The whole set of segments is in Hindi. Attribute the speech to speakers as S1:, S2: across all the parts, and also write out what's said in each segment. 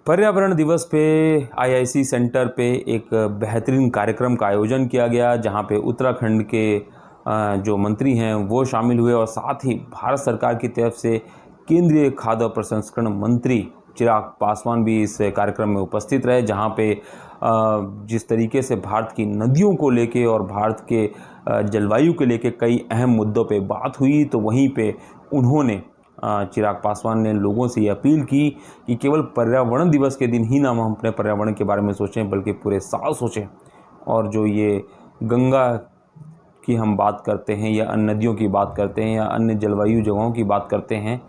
S1: पर्यावरण दिवस पे आईआईसी सेंटर पे एक बेहतरीन कार्यक्रम का आयोजन किया गया, जहां पे उत्तराखंड के जो मंत्री हैं वो शामिल हुए और साथ ही भारत सरकार की तरफ से केंद्रीय खाद्य और प्रसंस्करण मंत्री चिराग पासवान भी इस कार्यक्रम में उपस्थित रहे। जहां पे जिस तरीके से भारत की नदियों को लेके और भारत के जलवायु को लेके कई अहम मुद्दों पे बात हुई, तो वहीं पे उन्होंने चिराग पासवान ने लोगों से ये अपील की कि केवल पर्यावरण दिवस के दिन ही ना हम अपने पर्यावरण के बारे में सोचें, बल्कि पूरे साल सोचें। और जो ये गंगा की हम बात करते हैं या अन्य नदियों की बात करते हैं या अन्य जलवायु जगहों की बात करते हैं,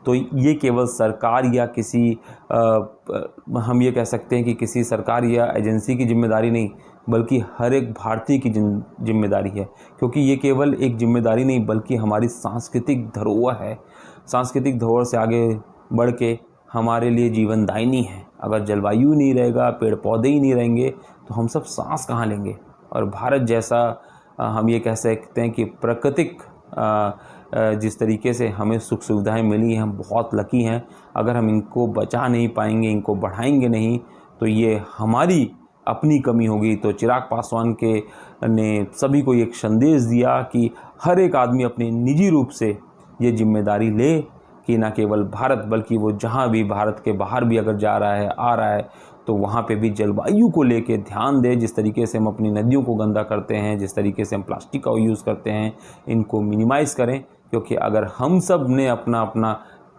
S1: तो ये केवल सरकार या किसी हम ये कह सकते हैं कि किसी सरकार या एजेंसी की जिम्मेदारी नहीं, बल्कि हर एक भारतीय की जिम्मेदारी है। क्योंकि ये केवल एक जिम्मेदारी नहीं, बल्कि हमारी सांस्कृतिक धरोहर है। सांस्कृतिक धरोहर से आगे बढ़ के हमारे लिए जीवनदायिनी है। अगर जलवायु नहीं रहेगा, पेड़ पौधे ही नहीं रहेंगे, तो हम सब सांस कहाँ लेंगे। और भारत जैसा हम ये कह सकते हैं कि प्राकृतिक जिस तरीके से हमें सुख सुविधाएं मिली हैं, हम बहुत लकी हैं। अगर हम इनको बचा नहीं पाएंगे, इनको बढ़ाएंगे नहीं, तो ये हमारी अपनी कमी होगी। तो चिराग पासवान के ने सभी को एक संदेश दिया कि हर एक आदमी अपने निजी रूप से ये जिम्मेदारी ले कि न केवल भारत, बल्कि वो जहाँ भी भारत के बाहर भी अगर जा रहा है, आ रहा है, तो वहाँ पे भी जलवायु को लेके ध्यान दें। जिस तरीके से हम अपनी नदियों को गंदा करते हैं, जिस तरीके से हम प्लास्टिक का यूज़ करते हैं, इनको मिनिमाइज़ करें। क्योंकि अगर हम सब ने अपना अपना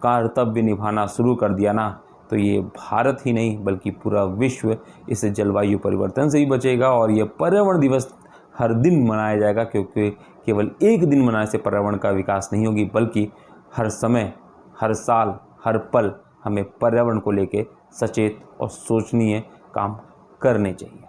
S1: कर्तव्य निभाना शुरू कर दिया ना, तो ये भारत ही नहीं बल्कि पूरा विश्व इस जलवायु परिवर्तन से ही बचेगा। और ये पर्यावरण दिवस हर दिन मनाया जाएगा, क्योंकि केवल एक दिन मनाने से पर्यावरण का विकास नहीं होगी, बल्कि हर समय, हर साल, हर पल हमें पर्यावरण को लेके सचेत और सोचनीय काम करने चाहिए।